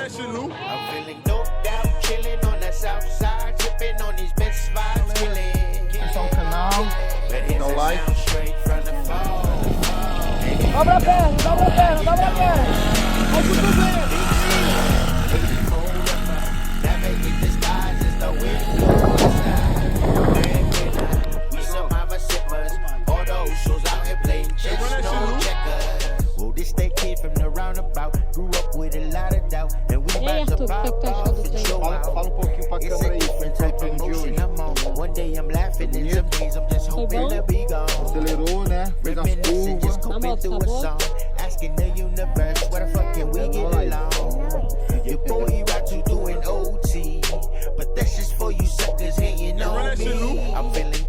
that shit, Lou. I'm feeling doped out, chilling on the south side, tripping on these best vibes, killing. Esse é um canal, dá o like. Dobra a perna, dobra a perna, dobra a perna. Olha o cotovelo. This that kid from the roundabout, grew up with a lot of doubt, and we about to pop off and show out. Fala pouquinho pra It's câmera a aí, different type of emotion I'm on. One day I'm laughing and some days I'm just hoping to be gone. Acelerou, né? Fez as Reminiscing, curvas. just coping through a song, asking the universe where the fuck can we get along? Your boy right to doing OT, but that's just for you suckers hating on me. I'm feeling